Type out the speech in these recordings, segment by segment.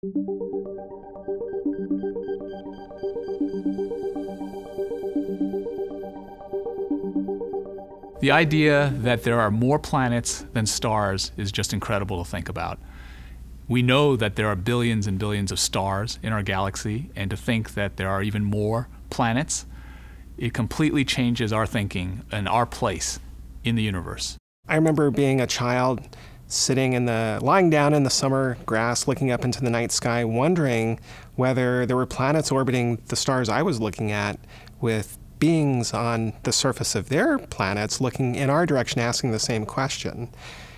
The idea that there are more planets than stars is just incredible to think about. We know that there are billions and billions of stars in our galaxy, and to think that there are even more planets, it completely changes our thinking and our place in the universe. I remember being a child lying down in the summer grass, looking up into the night sky, wondering whether there were planets orbiting the stars I was looking at, with beings on the surface of their planets looking in our direction, asking the same question.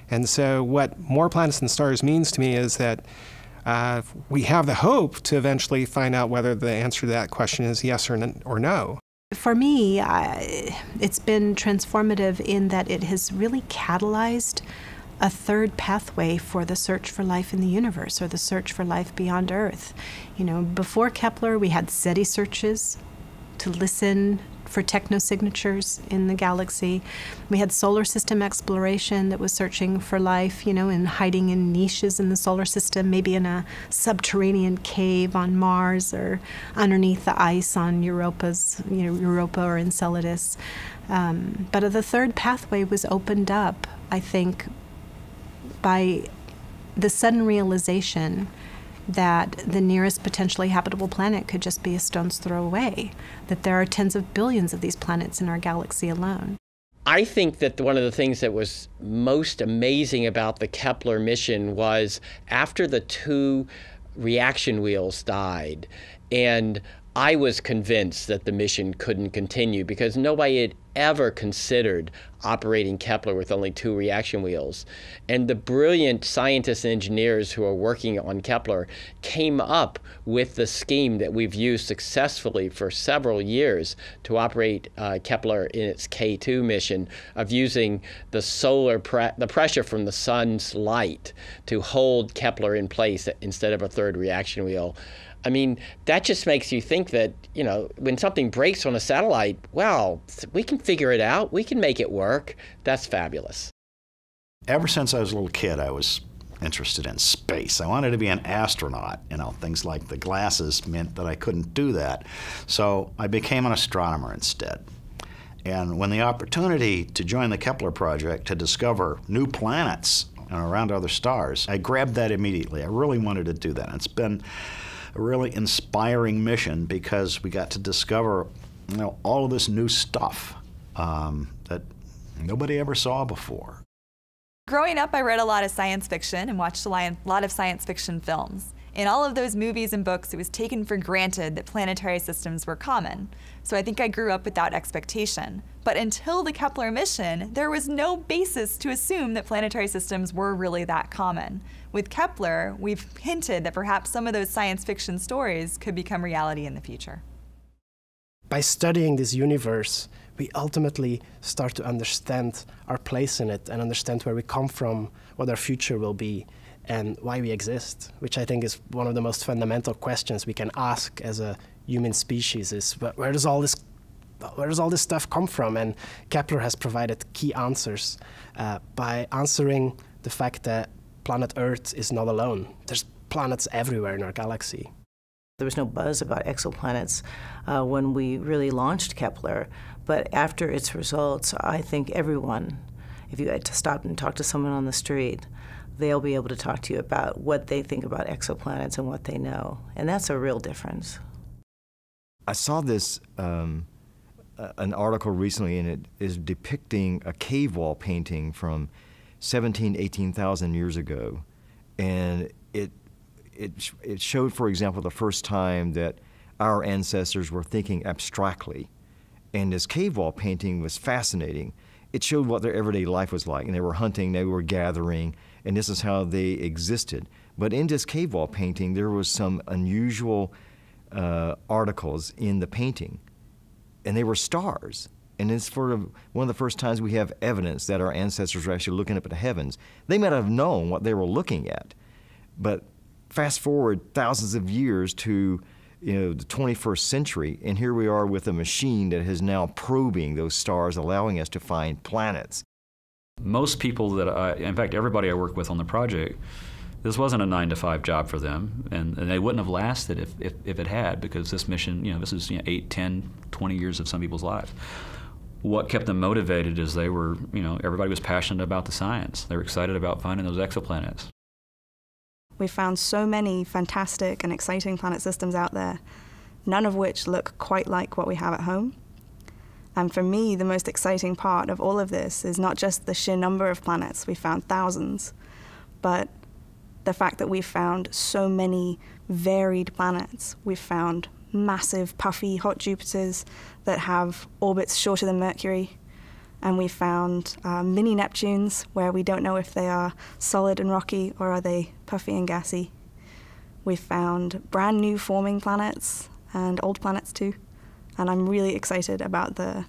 And so what more planets than stars means to me is that we have the hope to eventually find out whether the answer to that question is yes or no. For me, it's been transformative in that it has really catalyzed a third pathway for the search for life in the universe, or the search for life beyond Earth. You know, before Kepler, we had SETI searches to listen for technosignatures in the galaxy. We had solar system exploration that was searching for life, you know, and hiding in niches in the solar system, maybe in a subterranean cave on Mars, or underneath the ice on Europa or Enceladus. But the third pathway was opened up, I think, by the sudden realization that the nearest potentially habitable planet could just be a stone's throw away, that there are tens of billions of these planets in our galaxy alone. I think that one of the things that was most amazing about the Kepler mission was after the 2 reaction wheels died, and I was convinced that the mission couldn't continue because nobody had ever considered operating Kepler with only 2 reaction wheels. And the brilliant scientists and engineers who are working on Kepler came up with the scheme that we've used successfully for several years to operate Kepler in its K2 mission, of using the pressure from the sun's light to hold Kepler in place instead of a 3rd reaction wheel. I mean, that just makes you think that, you know, when something breaks on a satellite, well, we can figure it out. We can make it work. That's fabulous. Ever since I was a little kid, I was interested in space. I wanted to be an astronaut. You know, things like the glasses meant that I couldn't do that. So I became an astronomer instead. And when the opportunity to join the Kepler project to discover new planets around other stars, I grabbed that immediately. I really wanted to do that. And it's been a really inspiring mission because we got to discover, you know, all of this new stuff that nobody ever saw before. Growing up, I read a lot of science fiction and watched a lot of science fiction films. In all of those movies and books, it was taken for granted that planetary systems were common. So I think I grew up with that expectation. But until the Kepler mission, there was no basis to assume that planetary systems were really that common. With Kepler, we've hinted that perhaps some of those science fiction stories could become reality in the future. By studying this universe, we ultimately start to understand our place in it and understand where we come from, what our future will be, and why we exist, which I think is one of the most fundamental questions we can ask as a human species, is where does all this stuff come from? And Kepler has provided key answers by answering the fact that planet Earth is not alone. There's planets everywhere in our galaxy. There was no buzz about exoplanets when we really launched Kepler, but after its results, I think everyone, if you had to stop and talk to someone on the street, they'll be able to talk to you about what they think about exoplanets and what they know, and that's a real difference. I saw this, an article recently, and it is depicting a cave wall painting from 18,000 years ago, and it showed, for example, the first time that our ancestors were thinking abstractly. And this cave wall painting was fascinating. It showed what their everyday life was like, and they were hunting, they were gathering, and this is how they existed. But in this cave wall painting, there was some unusual articles in the painting, and they were stars. And it's one of the first times we have evidence that our ancestors were actually looking up at the heavens. They might have known what they were looking at, but fast forward thousands of years to the 21st century, and here we are with a machine that is now probing those stars, allowing us to find planets. Most people in fact, everybody I work with on the project This wasn't a 9-to-5 job for them, and they wouldn't have lasted if it had, because this mission, this is 8, 10, 20 years of some people's lives. What kept them motivated is they were, everybody was passionate about the science. They were excited about finding those exoplanets. We found so many fantastic and exciting planet systems out there, none of which look quite like what we have at home. And for me, the most exciting part of all of this is not just the sheer number of planets, we found thousands, but the fact that we've found so many varied planets. We've found massive, puffy, hot Jupiters that have orbits shorter than Mercury. And we found mini Neptunes, where we don't know if they are solid and rocky or are they puffy and gassy. We found brand new forming planets and old planets too. And I'm really excited about the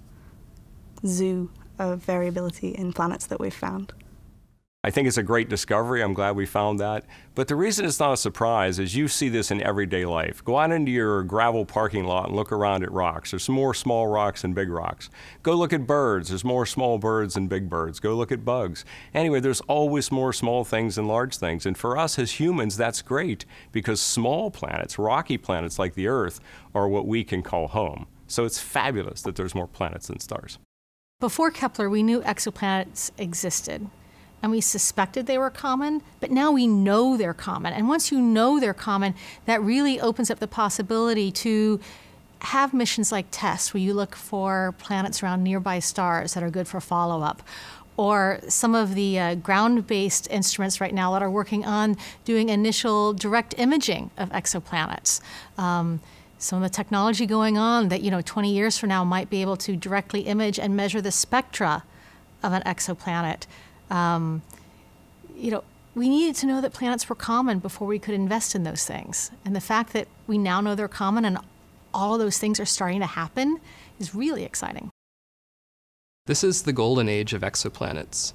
zoo of variability in planets that we've found. I think it's a great discovery. I'm glad we found that. But the reason it's not a surprise is you see this in everyday life. Go out into your gravel parking lot and look around at rocks. There's more small rocks than big rocks. Go look at birds. There's more small birds than big birds. Go look at bugs. Anyway, there's always more small things than large things. And for us as humans, that's great, because small planets, rocky planets like the Earth, are what we can call home. So it's fabulous that there's more planets than stars. Before Kepler, we knew exoplanets existed. And we suspected they were common, but now we know they're common. And once you know they're common, that really opens up the possibility to have missions like TESS, where you look for planets around nearby stars that are good for follow-up. Or some of the ground-based instruments right now that are working on doing initial direct imaging of exoplanets. Some of the technology going on that 20 years from now might be able to directly image and measure the spectra of an exoplanet. We needed to know that planets were common before we could invest in those things. And the fact that we now know they're common and all of those things are starting to happen is really exciting. This is the golden age of exoplanets.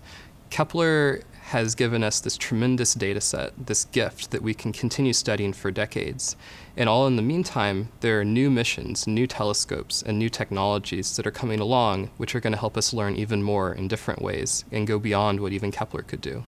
Kepler has given us this tremendous data set, this gift that we can continue studying for decades. And all in the meantime, there are new missions, new telescopes, and new technologies that are coming along, which are going to help us learn even more in different ways and go beyond what even Kepler could do.